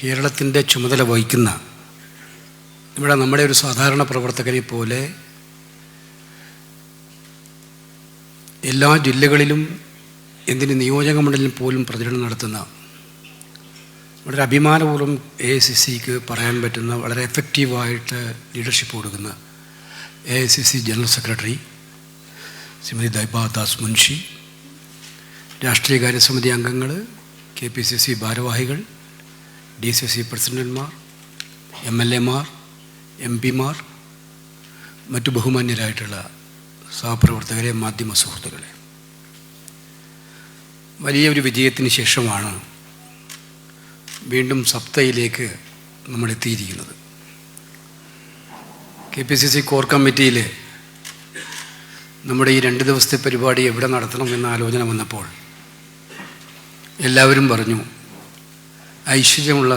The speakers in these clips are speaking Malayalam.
കേരളത്തിൻ്റെ ചുമതല വഹിക്കുന്ന ഇവിടെ നമ്മുടെ ഒരു സാധാരണ പ്രവർത്തകരെ പോലെ എല്ലാ ജില്ലകളിലും എന്തിന് നിയോജക മണ്ഡലം പോലും പ്രചരണം നടത്തുന്ന വളരെ അഭിമാനപൂർവ്വം AICCക്ക് പറയാൻ പറ്റുന്ന വളരെ എഫക്റ്റീവായിട്ട് ലീഡർഷിപ്പ് കൊടുക്കുന്ന AICC general secretary Shrimati Deepa Das Munshi, രാഷ്ട്രീയകാര്യ സമിതി അംഗങ്ങൾ, KPCC ഭാരവാഹികൾ, DCC പ്രസിഡന്റുമാർ, MLAമാർ, MP മാർ, മറ്റു ബഹുമാന്യരായിട്ടുള്ള സഹപ്രവർത്തകരെ, മാധ്യമ സുഹൃത്തുക്കളെ, വലിയൊരു വിജയത്തിന് ശേഷമാണ് വീണ്ടും സപ്തയിലേക്ക് നമ്മൾ എത്തിയിരിക്കുന്നത്. KPCC കോർ കമ്മിറ്റിയിൽ നമ്മുടെ ഈ 2 ദിവസത്തെ പരിപാടി എവിടെ നടത്തണം എന്ന ആലോചന വന്നപ്പോൾ എല്ലാവരും പറഞ്ഞു ഐശ്വര്യമുള്ള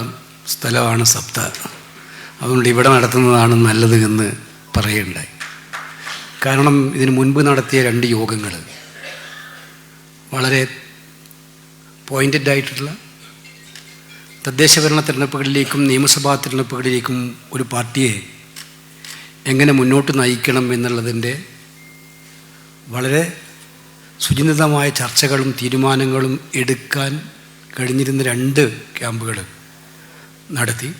സ്ഥലമാണ് സപ്ത, അതുകൊണ്ട് ഇവിടെ നടത്തുന്നതാണ് നല്ലത് എന്ന് പറയുകയുണ്ടായി. കാരണം ഇതിനു മുൻപ് നടത്തിയ 2 യോഗങ്ങൾ വളരെ പോയിൻറ്റഡ് ആയിട്ടുള്ള തദ്ദേശഭരണ തിരഞ്ഞെടുപ്പുകളിലേക്കും നിയമസഭാ തിരഞ്ഞെടുപ്പുകളിലേക്കും ഒരു പാർട്ടിയെ എങ്ങനെ മുന്നോട്ട് നയിക്കണം എന്നുള്ളതിൻ്റെ വളരെ സുചിന്തിതമായ ചർച്ചകളും തീരുമാനങ്ങളും എടുക്കാൻ കഴിഞ്ഞിരുന്ന 2 ക്യാമ്പുകൾ നടത്തി.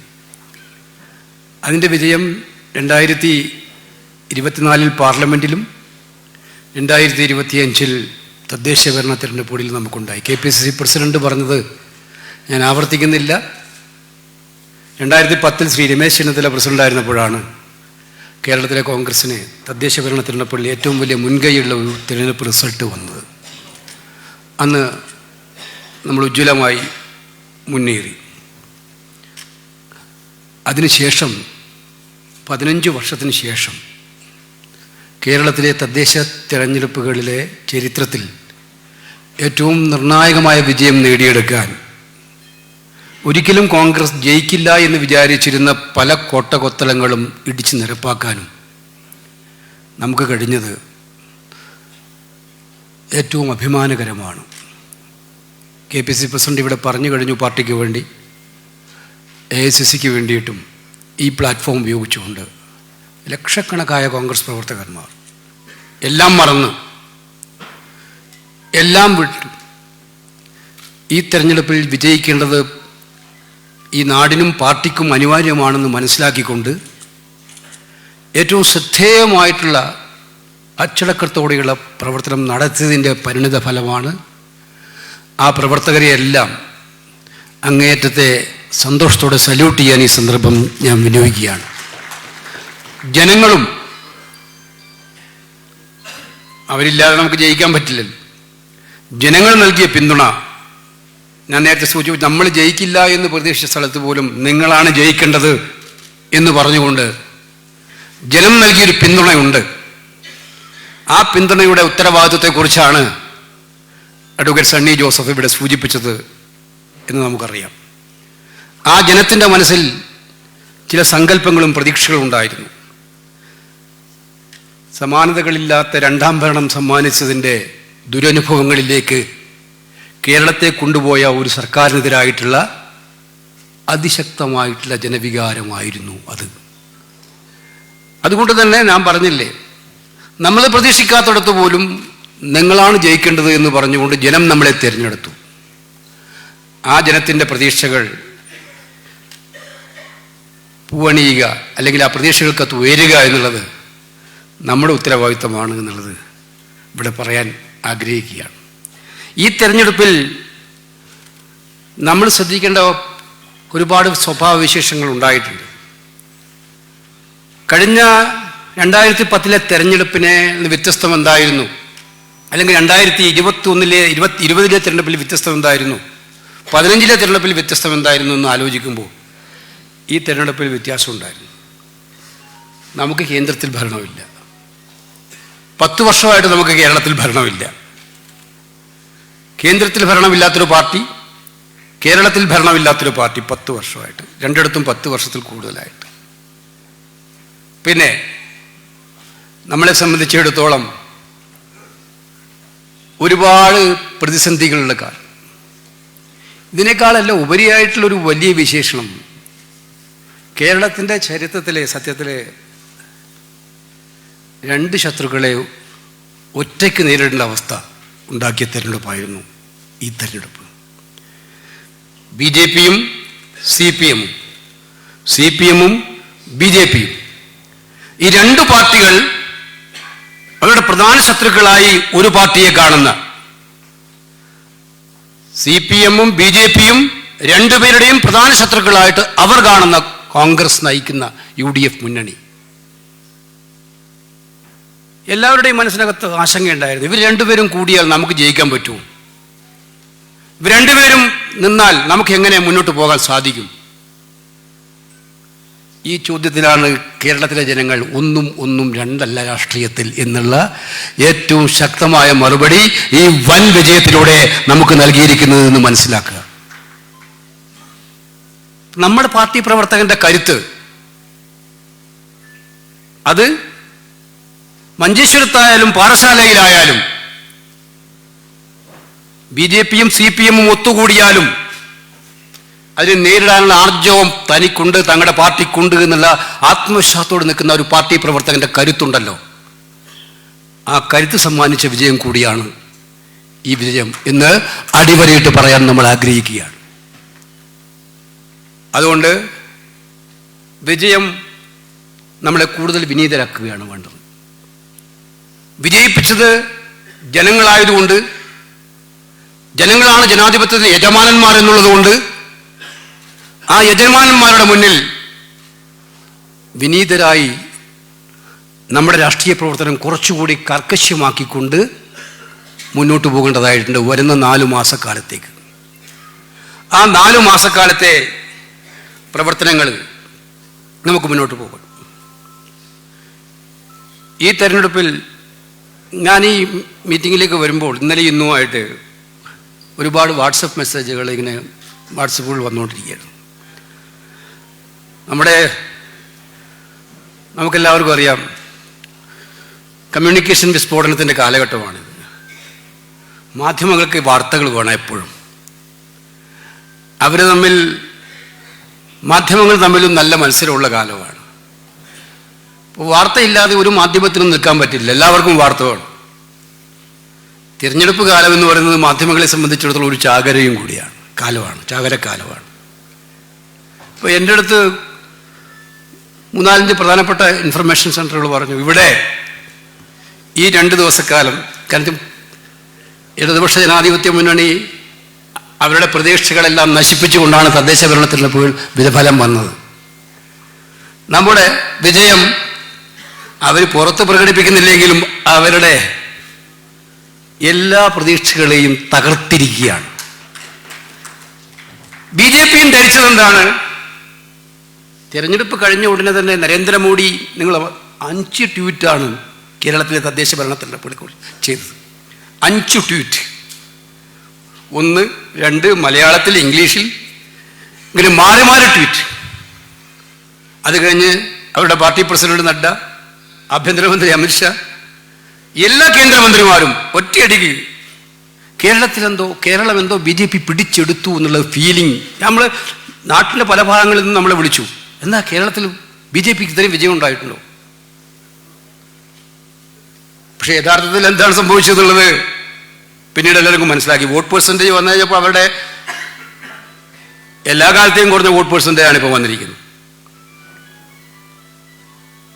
അതിൻ്റെ വിജയം 2024 പാർലമെൻറ്റിലും 2025 തദ്ദേശഭരണ തിരഞ്ഞെടുപ്പുകളിൽ നമുക്കുണ്ടായി. KPCC പ്രസിഡന്റ് പറഞ്ഞത് ഞാൻ ആവർത്തിക്കുന്നില്ല. 2010 ശ്രീ രമേശ് ചെന്നിത്തല പ്രസിഡൻ്റായിരുന്നപ്പോഴാണ് കേരളത്തിലെ കോൺഗ്രസ്സിന് തദ്ദേശഭരണ തിരഞ്ഞെടുപ്പുകളിൽ ഏറ്റവും വലിയ മുൻകൈയുള്ള ഒരു തിരഞ്ഞെടുപ്പ് റിസൾട്ട് വന്നത്. അന്ന് നമ്മൾ ഉജ്ജ്വലമായി മുന്നേറി. അതിനുശേഷം 15 വർഷത്തിന് ശേഷം കേരളത്തിലെ തദ്ദേശ തിരഞ്ഞെടുപ്പുകളിലെ ചരിത്രത്തിൽ ഏറ്റവും നിർണായകമായ വിജയം നേടിയെടുക്കാൻ ഒരിക്കലും കോൺഗ്രസ് ജയിക്കില്ല എന്ന് വിചാരിച്ചിരുന്ന പല കോട്ടകൊത്തളങ്ങളും ഇടിച്ചു നിരപ്പാക്കാനും നമുക്ക് കഴിഞ്ഞത് ഏറ്റവും അഭിമാനകരമാണ്. KPCC പ്രസിഡന്റ് ഇവിടെ പറഞ്ഞു കഴിഞ്ഞു, പാർട്ടിക്ക് വേണ്ടി AICCക്ക് വേണ്ടിയിട്ടും ഈ പ്ലാറ്റ്ഫോം ഉപയോഗിച്ചുകൊണ്ട് ലക്ഷക്കണക്കായ കോൺഗ്രസ് പ്രവർത്തകന്മാർ എല്ലാം മറന്ന് എല്ലാം വിട്ടു ഈ തെരഞ്ഞെടുപ്പിൽ വിജയിക്കേണ്ടത് ഈ നാടിനും പാർട്ടിക്കും അനിവാര്യമാണെന്ന് മനസ്സിലാക്കിക്കൊണ്ട് ഏറ്റവും ശ്രദ്ധേയമായിട്ടുള്ള അച്ചടക്കത്തോടെയുള്ള പ്രവർത്തനം നടത്തിയതിൻ്റെ പരിണിത ഫലമാണ്. ആ പ്രവർത്തകരെയെല്ലാം അങ്ങേയറ്റത്തെ സന്തോഷത്തോടെ സല്യൂട്ട് ചെയ്യാൻ ഈ സന്ദർഭം ഞാൻ വിനിയോഗിക്കുകയാണ്. ജനങ്ങളും അവരില്ലാതെ നമുക്ക് ജയിക്കാൻ പറ്റില്ലല്ലോ. ജനങ്ങൾ നൽകിയ പിന്തുണ ഞാൻ നേരത്തെ സൂചിപ്പിച്ചു. നമ്മൾ ജയിക്കില്ല എന്ന് പ്രതീക്ഷിച്ച സ്ഥലത്ത് പോലും നിങ്ങളാണ് ജയിക്കേണ്ടത് എന്ന് പറഞ്ഞുകൊണ്ട് ജനം നൽകിയൊരു പിന്തുണയുണ്ട്. ആ പിന്തുണയുടെ ഉത്തരവാദിത്വത്തെക്കുറിച്ചാണ് അഡ്വക്കേറ്റ് സണ്ണി ജോസഫ് ഇവിടെ സൂചിപ്പിച്ചത് എന്ന് നമുക്കറിയാം. ആ ജനത്തിൻ്റെ മനസ്സിൽ ചില സങ്കല്പങ്ങളും പ്രതീക്ഷകളും ഉണ്ടായിരുന്നു. സമാനതകളില്ലാത്ത 2ാം ഭരണം സമ്മാനിച്ചതിൻ്റെ ദുരനുഭവങ്ങളിലേക്ക് കേരളത്തെ കൊണ്ടുപോയ ഒരു സർക്കാരിനെതിരായിട്ടുള്ള അതിശക്തമായിട്ടുള്ള ജനവികാരമായിരുന്നു അത്. അതുകൊണ്ട് തന്നെ ഞാൻ പറഞ്ഞില്ലേ, നമ്മൾ പ്രതീക്ഷിക്കാത്തിടത്ത് പോലും നിങ്ങളാണ് ജയിക്കേണ്ടത് എന്ന് പറഞ്ഞുകൊണ്ട് ജനം നമ്മളെ തിരഞ്ഞെടുത്തു. ആ ജനത്തിൻ്റെ പ്രതീക്ഷകൾ പൂവണിയുക അല്ലെങ്കിൽ ആ പ്രതീക്ഷകൾക്കകത്ത് ഉയരുക എന്നുള്ളത് നമ്മുടെ ഉത്തരവാദിത്തമാണ് എന്നുള്ളത് ഇവിടെ പറയാൻ ആഗ്രഹിക്കുകയാണ്. ഈ തെരഞ്ഞെടുപ്പിൽ നമ്മൾ ശ്രദ്ധിക്കേണ്ട ഒരുപാട് സ്വഭാവവിശേഷങ്ങൾ ഉണ്ടായിട്ടുണ്ട്. കഴിഞ്ഞ 2010 തെരഞ്ഞെടുപ്പിനെ വ്യത്യസ്തം എന്തായിരുന്നു, അല്ലെങ്കിൽ 2020 തെരഞ്ഞെടുപ്പിൽ വ്യത്യസ്തം എന്തായിരുന്നു, 15 തെരഞ്ഞെടുപ്പിൽ വ്യത്യസ്തം എന്തായിരുന്നു എന്ന് ആലോചിക്കുമ്പോൾ ഈ തെരഞ്ഞെടുപ്പിൽ വ്യത്യാസം ഉണ്ടായിരുന്നു. നമുക്ക് കേന്ദ്രത്തിൽ ഭരണമില്ല. 10 വർഷമായിട്ട് നമുക്ക് കേരളത്തിൽ ഭരണമില്ല. കേന്ദ്രത്തിൽ ഭരണമില്ലാത്തൊരു പാർട്ടി, കേരളത്തിൽ ഭരണമില്ലാത്തൊരു പാർട്ടി 10 വർഷമായിട്ട്, രണ്ടിടത്തും 10 വർഷത്തിൽ കൂടുതലായിട്ട്. പിന്നെ നമ്മളെ സംബന്ധിച്ചിടത്തോളം ഒരുപാട് പ്രതിസന്ധികളുള്ള കാലം. ഇതിനേക്കാളെല്ലാം ഉപരിയായിട്ടുള്ളൊരു വലിയ വിശേഷണം കേരളത്തിൻ്റെ ചരിത്രത്തിലെ സത്യത്തിലെ രണ്ട് ശത്രുക്കളെ ഒറ്റയ്ക്ക് നേരിടേണ്ട അവസ്ഥ ഉണ്ടാക്കിയ തെരഞ്ഞെടുപ്പായിരുന്നു ഈ തെരഞ്ഞെടുപ്പ്. BJPയും CPMഉം, CPMഉം BJPയും, ഈ രണ്ട് പാർട്ടികൾ അവരുടെ പ്രധാന ശത്രുക്കളായി ഒരു പാർട്ടിയെ കാണുന്ന CPMഉം BJPയും രണ്ടുപേരുടെയും പ്രധാന ശത്രുക്കളായിട്ട് അവർ കാണുന്ന കോൺഗ്രസ് നയിക്കുന്ന UDF മുന്നണി. എല്ലാവരുടെയും മനസ്സിനകത്ത് ആശങ്കയുണ്ടായിരുന്നു, ഇവർ രണ്ടുപേരും കൂടിയാൽ നമുക്ക് ജയിക്കാൻ പറ്റുമോ? ഇവർ രണ്ടുപേരും നിന്നാൽ നമുക്ക് എങ്ങനെ മുന്നോട്ട് പോകാൻ സാധിക്കും? ഈ ചോദ്യത്തിലാണ് കേരളത്തിലെ ജനങ്ങൾ ഒന്നും രണ്ടല്ല രാഷ്ട്രീയത്തിൽ എന്നുള്ള ഏറ്റവും ശക്തമായ മറുപടി ഈ വൻ വിജയത്തിലൂടെ നമുക്ക് നൽകിയിരിക്കുന്നത് എന്ന് മനസ്സിലാക്കുക. നമ്മുടെ പാർട്ടി പ്രവർത്തകന്റെ കരുത്ത് അത് മഞ്ചേശ്വരത്തായാലും പാറശാലയിലായാലും BJPയും CPMഉം ഒത്തുകൂടിയാലും അതിനെ നേരിടാനുള്ള ആർജവം തനിക്കുണ്ട്, തങ്ങളുടെ പാർട്ടിക്കുണ്ട് എന്നുള്ള ആത്മവിശ്വാസത്തോട് നിൽക്കുന്ന ഒരു പാർട്ടി പ്രവർത്തകന്റെ കരുത്തുണ്ടല്ലോ, ആ കരുത്ത് സമ്മാനിച്ച വിജയം കൂടിയാണ് ഈ വിജയം എന്ന് അടിവരയിട്ട് പറയാൻ നമ്മൾ ആഗ്രഹിക്കുകയാണ്. അതുകൊണ്ട് വിജയം നമ്മളെ കൂടുതൽ വിനീതരാക്കുകയാണ് വേണ്ടത്. വിജയിപ്പിച്ചത് ജനങ്ങളായതുകൊണ്ട്, ജനങ്ങളാണ് ജനാധിപത്യത്തിന്റെ യജമാനന്മാർ എന്നുള്ളതുകൊണ്ട് ആ യജമാനന്മാരുടെ മുന്നിൽ വിനീതരായി നമ്മുടെ രാഷ്ട്രീയ പ്രവർത്തനം കുറച്ചുകൂടി കർക്കശമാക്കിക്കൊണ്ട് മുന്നോട്ട് പോകേണ്ടതായിട്ടുണ്ട് വരുന്ന 4 മാസക്കാലത്തേക്ക്. ആ 4 മാസക്കാലത്തെ പ്രവർത്തനങ്ങൾ നമുക്ക് മുന്നോട്ട് പോകണം. ഈ തെരഞ്ഞെടുപ്പിൽ ഞാൻ ഈ മീറ്റിങ്ങിലേക്ക് വരുമ്പോൾ ഇന്നലെ ഇന്നുമായിട്ട് ഒരുപാട് വാട്സപ്പ് മെസ്സേജുകൾ ഇങ്ങനെ വാട്സപ്പുകൾ വന്നുകൊണ്ടിരിക്കുകയാണ്. നമുക്കെല്ലാവർക്കും അറിയാം, കമ്മ്യൂണിക്കേഷൻ വിസ്ഫോടനത്തിൻ്റെ കാലഘട്ടമാണിത്. മാധ്യമങ്ങൾക്ക് വാർത്തകൾ വേണം എപ്പോഴും. മാധ്യമങ്ങൾ തമ്മിലും നല്ല മത്സരമുള്ള കാലമാണ്. അപ്പോൾ വാർത്തയില്ലാതെ ഒരു മാധ്യമത്തിനും നിൽക്കാൻ പറ്റില്ല, എല്ലാവർക്കും വാർത്ത വേണം. തിരഞ്ഞെടുപ്പ് കാലം എന്ന് പറയുന്നത് മാധ്യമങ്ങളെ സംബന്ധിച്ചിടത്തോളം ഒരു ചാകരയും കൂടിയാണ്, ചാകരക്കാലമാണ്. അപ്പോൾ എൻ്റെ അടുത്ത് 3-4 പ്രധാനപ്പെട്ട ഇൻഫർമേഷൻ സെൻ്ററുകൾ പറഞ്ഞു, ഇവിടെ ഈ 2 ദിവസക്കാലം, കാരണം ഇടതുപക്ഷ ജനാധിപത്യ മുന്നണി അവരുടെ പ്രതീക്ഷകളെല്ലാം നശിപ്പിച്ചുകൊണ്ടാണ് തദ്ദേശ ഭരണ തിരഞ്ഞെടുപ്പുകൾ വിഫലം വന്നത്. നമ്മുടെ വിജയം അവർ പുറത്ത് പ്രകടിപ്പിക്കുന്നില്ലെങ്കിലും അവരുടെ എല്ലാ പ്രതീക്ഷകളെയും തകർത്തിരിക്കുകയാണ്. BJPയും ധരിച്ചതെന്താണ്? തിരഞ്ഞെടുപ്പ് കഴിഞ്ഞ ഉടനെ തന്നെ നരേന്ദ്രമോദി, നിങ്ങൾ 5 ട്വീറ്റാണ് കേരളത്തിലെ തദ്ദേശ ഭരണ തിരഞ്ഞെടുപ്പുകൾ ചെയ്തത്. 5 ട്വീറ്റ്, 1, 2 മലയാളത്തിൽ, ഇംഗ്ലീഷിൽ, ഇങ്ങനെ മാറി ട്വീറ്റ്. അത് കഴിഞ്ഞ് അവരുടെ പാർട്ടി പ്രസിഡന്റ് നഡ്ഡ, ആഭ്യന്തരമന്ത്രി അമിത്ഷാ, എല്ലാ കേന്ദ്രമന്ത്രിമാരും ഒറ്റയടിക്ക് കേരളമെന്തോ BJP പിടിച്ചെടുത്തു എന്നുള്ള ഫീലിംഗ്. നമ്മൾ നാട്ടിലെ പല ഭാഗങ്ങളിൽ നിന്നും നമ്മളെ വിളിച്ചു, എന്നാ കേരളത്തിൽ BJPക്ക് ഇത്രയും വിജയം ഉണ്ടായിട്ടുണ്ടോ? പക്ഷെ യഥാർത്ഥത്തിൽ എന്താണ് സംഭവിച്ചതെന്നുള്ളത് പിന്നീട് എല്ലാവർക്കും മനസ്സിലാക്കി. വോട്ട് പെർസെൻറ്റേജ് വന്നു കഴിഞ്ഞപ്പോൾ അവരുടെ എല്ലാ കാലത്തെയും കുറഞ്ഞ വോട്ട് പെർസെൻറ്റേജാണ് ഇപ്പോൾ വന്നിരിക്കുന്നത്.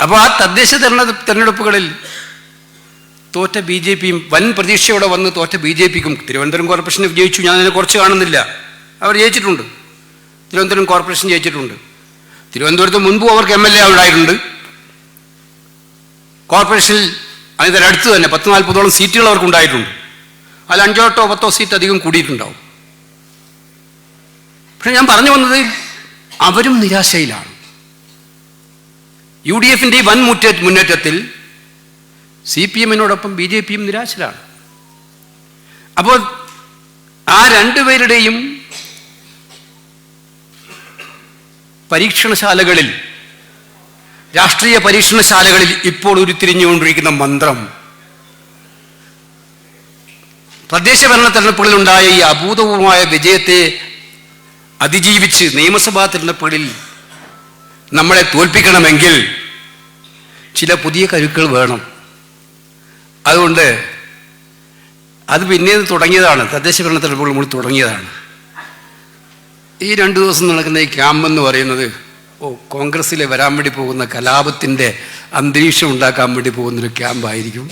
അപ്പോൾ ആ തദ്ദേശ തെരഞ്ഞെടുപ്പുകളിൽ തോറ്റ BJPയും വൻ പ്രതീക്ഷയോടെ വന്ന് തോറ്റ BJPക്കും, തിരുവനന്തപുരം കോർപ്പറേഷൻ ജയിച്ചു, ഞാൻ അതിനെ കുറച്ച് കാണുന്നില്ല, അവർ ജയിച്ചിട്ടുണ്ട്. തിരുവനന്തപുരം കോർപ്പറേഷൻ ജയിച്ചിട്ടുണ്ട്. തിരുവനന്തപുരത്ത് മുൻപും അവർക്ക് MLA ഉണ്ടായിട്ടുണ്ട്. കോർപ്പറേഷനിൽ അതിനടുത്ത് തന്നെ 10-40 സീറ്റുകൾ അവർക്കുണ്ടായിട്ടുണ്ട്. അതിൽ 5-10 സീറ്റ് അധികം കൂടിയിട്ടുണ്ടാവും. പക്ഷെ ഞാൻ പറഞ്ഞു വന്നത്, അവരും നിരാശയിലാണ്. UDFന്റെ വൻ മുന്നേറ്റത്തിൽ CPMനോടൊപ്പം BJPയും നിരാശരാണ്. അപ്പോൾ ആ രണ്ടുപേരുടെയും പരീക്ഷണശാലകളിൽ, രാഷ്ട്രീയ പരീക്ഷണശാലകളിൽ ഇപ്പോൾ ഉരുത്തിരിഞ്ഞുകൊണ്ടിരിക്കുന്ന മന്ത്രം, തദ്ദേശ ഭരണ തെരഞ്ഞെടുപ്പുകളിലുണ്ടായ ഈ അഭൂതപൂർവമായ വിജയത്തെ അതിജീവിച്ച് നിയമസഭാ തിരഞ്ഞെടുപ്പുകളിൽ നമ്മളെ തോൽപ്പിക്കണമെങ്കിൽ ചില പുതിയ കരുക്കൾ വേണം. അതുകൊണ്ട് അത് പിന്നീട് തുടങ്ങിയതാണ്, തദ്ദേശ ഭരണ തെരഞ്ഞെടുപ്പുകൾ നമ്മൾ തുടങ്ങിയതാണ്. ഈ 2 ദിവസം നടക്കുന്ന ഈ ക്യാമ്പെന്ന് പറയുന്നത് കോൺഗ്രസ്സിലെ വരാൻ വേണ്ടി പോകുന്ന കലാപത്തിൻ്റെ അന്തരീക്ഷം ഉണ്ടാക്കാൻ വേണ്ടി പോകുന്നൊരു ക്യാമ്പായിരിക്കും.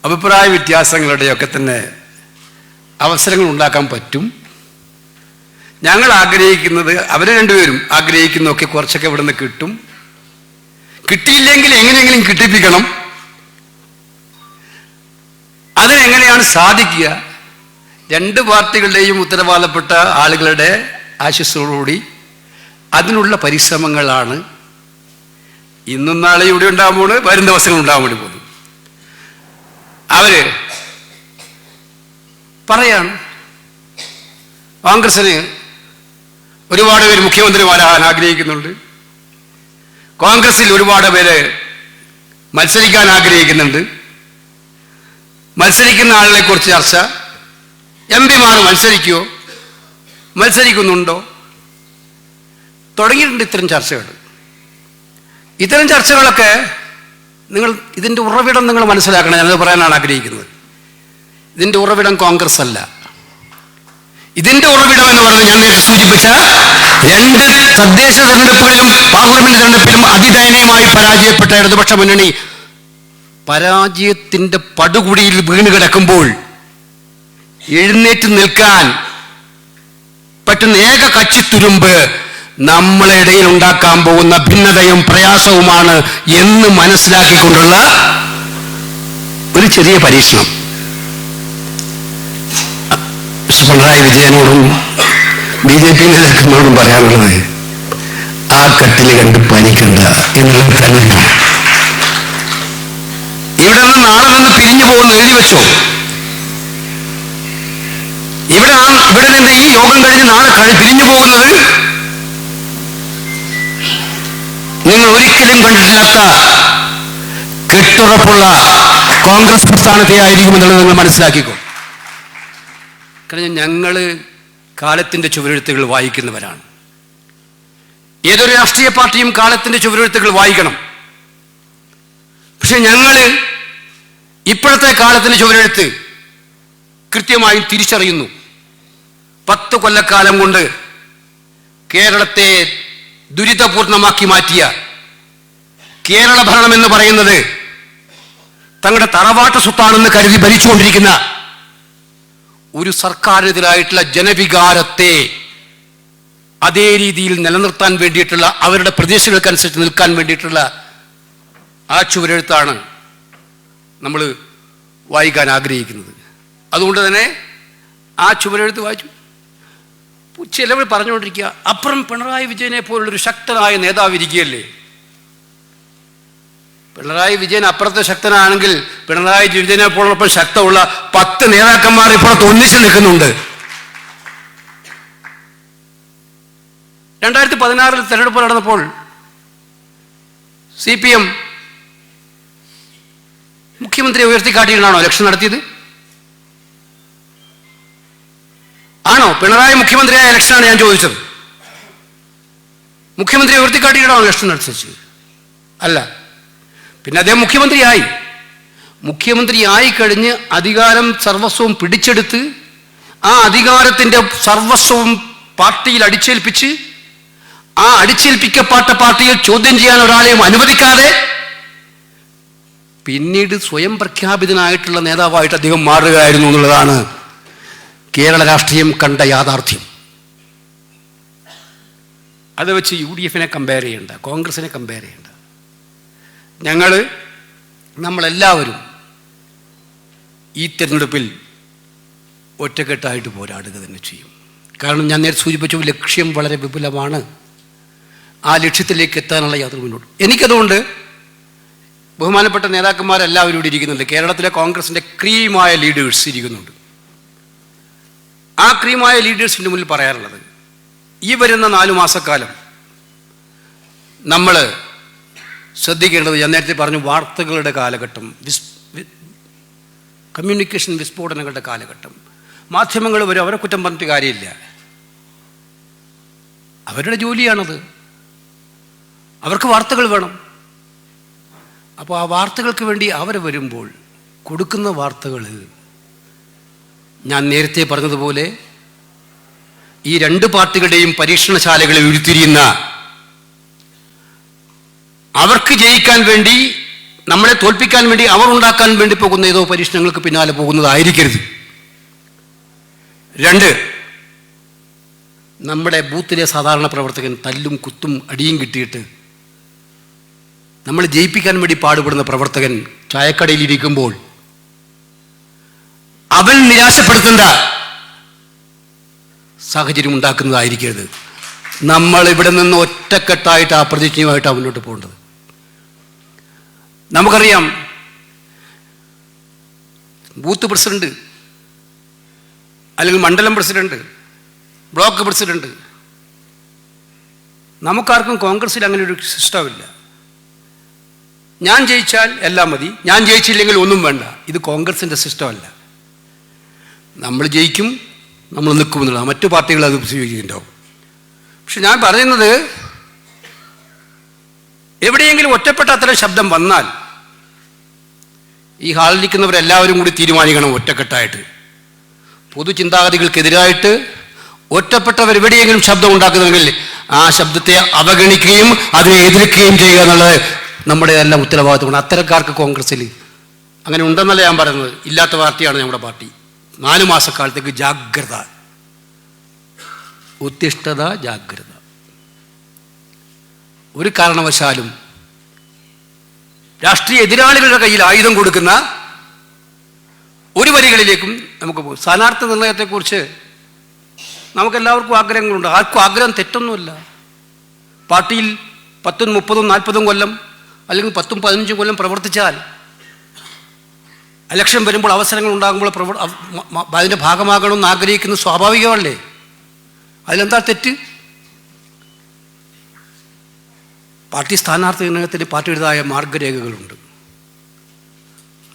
അഭിപ്രായ വ്യത്യാസങ്ങളുടെയൊക്കെ തന്നെ അവസരങ്ങൾ ഉണ്ടാക്കാൻ പറ്റും. ഞങ്ങൾ ആഗ്രഹിക്കുന്നത്, അവർ രണ്ടുപേരും ആഗ്രഹിക്കുന്നതൊക്കെ കുറച്ചൊക്കെ ഇവിടെ നിന്ന് കിട്ടും. കിട്ടിയില്ലെങ്കിൽ എങ്ങനെയെങ്കിലും കിട്ടിപ്പിക്കണം. അതിനെങ്ങനെയാണ് സാധിക്കുക? 2 പാർട്ടികളുടെയും ഉത്തരവാദപ്പെട്ട ആളുകളുടെ ആശിസ്സോടുകൂടി അതിനുള്ള പരിശ്രമങ്ങളാണ് ഇന്നും നാളെ ഇവിടെ ഉണ്ടാകുമ്പോൾ വരും ദിവസങ്ങൾ ഉണ്ടാകാൻ വേണ്ടി പോകുന്നു. അവര് പറയാണ് കോൺഗ്രസിന് ഒരുപാട് പേര് മുഖ്യമന്ത്രിമാരാകാൻ ആഗ്രഹിക്കുന്നുണ്ട്, കോൺഗ്രസിൽ ഒരുപാട് പേര് മത്സരിക്കാൻ ആഗ്രഹിക്കുന്നുണ്ട്, മത്സരിക്കുന്ന ആളുകളെ കുറിച്ച് ചർച്ച, എംപിമാർ മത്സരിക്കുമോ, മത്സരിക്കുന്നുണ്ടോ, തുടങ്ങിയിട്ടുണ്ട് ഇത്തരം ചർച്ചകൾ. ഇത്തരം ചർച്ചകളൊക്കെ നിങ്ങൾ ഇതിൻ്റെ ഉറവിടം നിങ്ങൾ മനസ്സിലാക്കണം. ഞാനത് പറയാനാണ് ആഗ്രഹിക്കുന്നത്. ഇതിൻ്റെ ഉറവിടം കോൺഗ്രസ് അല്ല. ഇതിൻ്റെ ഉറവിടം എന്ന് പറയുന്നത് ഞാൻ നേരത്തെ സൂചിപ്പിച്ച 2 തദ്ദേശ തെരഞ്ഞെടുപ്പുകളിലും പാർലമെന്റ് തെരഞ്ഞെടുപ്പിലും അതിദയനീയമായി പരാജയപ്പെട്ട ഇടതുപക്ഷ മുന്നണി പരാജയത്തിൻ്റെ പടുകുടിയിൽ വീണ് കിടക്കുമ്പോൾ എഴുന്നേറ്റ് നിൽക്കാൻ പറ്റുന്ന ഏക കച്ചിത്തുരുമ്പ് നമ്മളെ ഇടയിൽ ഉണ്ടാക്കാൻ പോകുന്ന ഭിന്നതയും പ്രയാസവുമാണ് എന്ന് മനസ്സിലാക്കിക്കൊണ്ടുള്ള ഒരു ചെറിയ പരീക്ഷണം. പിണറായി വിജയനോടും BJP നേതാക്കന്മാരോടും പറയാനുള്ളത്, ആ കട്ടിൽ കണ്ട് പനിക്കണ്ട എന്നുള്ളത് തന്നെ. ഇവിടെ നിന്ന് നാളെ നിന്ന് പിരിഞ്ഞു പോകുന്ന എഴുതി വെച്ചോ. ഇവിടെ നിന്ന് ഈ യോഗം കഴിഞ്ഞ് നാളെ പിരിഞ്ഞു പോകുന്നത് നിങ്ങൾ ഒരിക്കലും കണ്ടിട്ടില്ലാത്ത കെട്ടുറപ്പുള്ള കോൺഗ്രസ് പ്രസ്ഥാനത്തെ ആയിരിക്കുമെന്നുള്ളത് നിങ്ങൾ മനസ്സിലാക്കിക്കോ. കാരണം ഞങ്ങൾ കാലത്തിൻ്റെ ചുവരെഴുത്തുകൾ വായിക്കുന്നവരാണ്. ഏതൊരു രാഷ്ട്രീയ പാർട്ടിയും കാലത്തിൻ്റെ ചുവരെഴുത്തുകൾ വായിക്കണം. പക്ഷെ ഞങ്ങൾ ഇപ്പോഴത്തെ കാലത്തിൻ്റെ ചുവരെഴുത്ത് കൃത്യമായും തിരിച്ചറിയുന്നു. 10 കൊല്ലക്കാലം കൊണ്ട് കേരളത്തെ ദുരിതപൂർണമാക്കി മാറ്റിയ കേരള ഭരണം എന്ന് പറയുന്നത് തങ്ങളുടെ തറവാട്ട് സ്വത്താണെന്ന് കരുതി ഭരിച്ചുകൊണ്ടിരിക്കുന്ന ഒരു സർക്കാരിനെതിരായിട്ടുള്ള ജനവികാരത്തെ അതേ രീതിയിൽ നിലനിർത്താൻ വേണ്ടിയിട്ടുള്ള, അവരുടെ പ്രദേശങ്ങൾക്കനുസരിച്ച് നിൽക്കാൻ വേണ്ടിയിട്ടുള്ള ആ ചുവരെഴുത്താണ് നമ്മൾ വായിക്കാൻ ആഗ്രഹിക്കുന്നത്. അതുകൊണ്ട് തന്നെ ആ ചുവരെഴുത്ത് വായിച്ചു. ചിലവർ പറഞ്ഞുകൊണ്ടിരിക്കുക, അപ്പുറം പിണറായി വിജയനെ പോലുള്ളൊരു ശക്തനായ നേതാവ് ഇരിക്കുകയല്ലേ. പിണറായി വിജയൻ അപ്പുറത്തെ ശക്തനാണെങ്കിൽ പിണറായി വിജയനെ പോലൊപ്പം ശക്തമുള്ള 10 നേതാക്കന്മാർ ഇപ്പുറത്ത് ഒന്നിച്ച് നിൽക്കുന്നുണ്ട്. 2016 തെരഞ്ഞെടുപ്പ് നടന്നപ്പോൾ CPM മുഖ്യമന്ത്രിയെ ഉയർത്തിക്കാട്ടിയിട്ടാണോ ഇലക്ഷൻ നടത്തിയത്? ആണോ? പിണറായി മുഖ്യമന്ത്രിയായ ഇലക്ഷനാണ് ഞാൻ ചോദിച്ചത്. മുഖ്യമന്ത്രിയെ ഉയർത്തിക്കാട്ടിയിട്ടാണോ ഇലക്ഷൻ നടത്തിച്ചത്? അല്ല. പിന്നെ അദ്ദേഹം മുഖ്യമന്ത്രിയായി കഴിഞ്ഞ് അധികാരം സർവസ്വവും പിടിച്ചെടുത്ത് ആ അധികാരത്തിൻ്റെ സർവസ്വവും പാർട്ടിയിൽ അടിച്ചേൽപ്പിച്ച് ആ അടിച്ചേൽപ്പിക്കപ്പെട്ട പാർട്ടിയിൽ ചോദ്യം ചെയ്യാൻ ഒരാളെയും അനുവദിക്കാതെ പിന്നീട് സ്വയം പ്രഖ്യാപിതനായിട്ടുള്ള നേതാവായിട്ട് അദ്ദേഹം മാറുകയായിരുന്നു എന്നുള്ളതാണ് കേരള രാഷ്ട്രീയം കണ്ട യാഥാർത്ഥ്യം. അത് വെച്ച് UDF-നെ കമ്പയർ ചെയ്യേണ്ട, കോൺഗ്രസിനെ കമ്പയർ ചെയ്യേണ്ട. നമ്മളെല്ലാവരും ഈ തെരഞ്ഞെടുപ്പിൽ ഒറ്റക്കെട്ടായിട്ട് പോരാടുക തന്നെ ചെയ്യും. കാരണം ഞാൻ നേരത്തെ സൂചിപ്പിച്ച ലക്ഷ്യം വളരെ വിപുലമാണ്. ആ ലക്ഷ്യത്തിലേക്ക് എത്താനുള്ള യാത്ര മുന്നോട്ട്. എനിക്കതുകൊണ്ട് ബഹുമാനപ്പെട്ട നേതാക്കന്മാരെല്ലാവരും ഇവിടെ ഇരിക്കുന്നുണ്ട്. കേരളത്തിലെ കോൺഗ്രസിൻ്റെ ക്രീമായ ലീഡേഴ്സ് ഇരിക്കുന്നുണ്ട്. ആ ക്രീമായ ലീഡേഴ്സിൻ്റെ മുന്നിൽ പറയാറുള്ളത്, ഈ വരുന്ന 4 മാസക്കാലം നമ്മൾ ശ്രദ്ധിക്കേണ്ടത്, ഞാൻ നേരത്തെ പറഞ്ഞു, വാർത്തകളുടെ കാലഘട്ടം, കമ്മ്യൂണിക്കേഷൻ വിസ്ഫോടനങ്ങളുടെ കാലഘട്ടം. മാധ്യമങ്ങൾ വരും, അവരെ കുറ്റം പറഞ്ഞിട്ട് കാര്യമില്ല. അവരുടെ ജോലിയാണത്. അവർക്ക് വാർത്തകൾ വേണം. അപ്പോൾ ആ വാർത്തകൾക്ക് വേണ്ടി അവർ വരുമ്പോൾ കൊടുക്കുന്ന വാർത്തകളിൽ ഞാൻ നേരത്തെ പറഞ്ഞതുപോലെ ഈ രണ്ട് പാർട്ടികളുടെയും പരീക്ഷണശാലകളിൽ ഉരുത്തിരിയുന്ന അവർക്ക് ജയിക്കാൻ വേണ്ടി, നമ്മളെ തോൽപ്പിക്കാൻ വേണ്ടി അവർ ഉണ്ടാക്കാൻ വേണ്ടി പോകുന്ന ഏതോ പരീക്ഷണങ്ങൾക്ക് പിന്നാലെ പോകുന്നതായിരിക്കരുത്. 2, നമ്മുടെ ബൂത്തിലെ സാധാരണ പ്രവർത്തകൻ തല്ലും കുത്തും അടിയും കിട്ടിയിട്ട് നമ്മൾ ജയിപ്പിക്കാൻ വേണ്ടി പാടുപെടുന്ന പ്രവർത്തകൻ ചായക്കടയിലിരിക്കുമ്പോൾ അവൻ നിരാശപ്പെടുത്തേണ്ട സാഹചര്യം ഉണ്ടാക്കുന്നതായിരിക്കരുത്. നമ്മൾ ഇവിടെ നിന്ന് ഒറ്റക്കെട്ടായിട്ട് ആ പ്രതിജ്ഞയുമായിട്ടാണ് മുന്നോട്ട് പോകേണ്ടത്. നമുക്കറിയാം, ബൂത്ത് പ്രസിഡന്റ് അല്ലെങ്കിൽ മണ്ഡലം പ്രസിഡന്റ്, ബ്ലോക്ക് പ്രസിഡന്റ്, നമുക്കാർക്കും കോൺഗ്രസിൽ അങ്ങനെ ഒരു സിസ്റ്റമില്ല. ഞാൻ ജയിച്ചാൽ എല്ലാം മതി, ഞാൻ ജയിച്ചില്ലെങ്കിൽ ഒന്നും വേണ്ട. ഇത് കോൺഗ്രസിൻ്റെ സിസ്റ്റമല്ല. നമ്മൾ ജയിക്കും, നമ്മൾ നിൽക്കുമെന്നുള്ള മറ്റു പാർട്ടികൾ അത് സ്വീകരിക്കുന്നുണ്ടാവും. പക്ഷെ ഞാൻ പറയുന്നത്, എവിടെയെങ്കിലും ഒറ്റപ്പെട്ട അത്തരം ശബ്ദം വന്നാൽ ഈ ഹാളിലിരിക്കുന്നവരെല്ലാവരും കൂടി തീരുമാനിക്കണം ഒറ്റക്കെട്ടായിട്ട്. പൊതുചിന്താഗതികൾക്കെതിരായിട്ട് ഒറ്റപ്പെട്ടവർ എവിടെയെങ്കിലും ശബ്ദം ഉണ്ടാക്കുന്നെങ്കിൽ ആ ശബ്ദത്തെ അവഗണിക്കുകയും അതിനെ എതിർക്കുകയും ചെയ്യുക എന്നുള്ളത് നമ്മുടെ എല്ലാം ഉത്തരവാദിത്തമാണ്. അത്തരക്കാർക്ക് കോൺഗ്രസ്സിൽ അങ്ങനെ ഉണ്ടെന്നല്ല ഞാൻ പറയുന്നത്. ഇല്ലാത്ത പാർട്ടിയാണ് നമ്മുടെ പാർട്ടി. 4 മാസക്കാലത്തേക്ക് ജാഗ്രത, ഉത്തിഷ്ഠത, ജാഗ്രത. ഒരു കാരണവശാലും രാഷ്ട്രീയ എതിരാളികളുടെ കയ്യിൽ ആയുധം കൊടുക്കുന്ന ഒരു വരികളിലേക്കും നമുക്ക് പോകും. സ്ഥാനാർത്ഥി നിർണയത്തെക്കുറിച്ച് നമുക്കെല്ലാവർക്കും ആഗ്രഹങ്ങളുണ്ട്. ആർക്കും ആഗ്രഹം തെറ്റൊന്നുമില്ല. പാർട്ടിയിൽ 10, 30, 40 കൊല്ലം അല്ലെങ്കിൽ 10, 15 കൊല്ലം പ്രവർത്തിച്ചാൽ ഇലക്ഷൻ വരുമ്പോൾ അവസരങ്ങൾ ഉണ്ടാകുമ്പോൾ അതിൻ്റെ ഭാഗമാകണമെന്ന് ആഗ്രഹിക്കുന്നത് സ്വാഭാവികമല്ലേ? അതിലെന്താ തെറ്റ്? പാർട്ടി സ്ഥാനാർത്ഥി നിർണയത്തിന് പാർട്ടിയുടേതായ മാർഗരേഖകളുണ്ട്.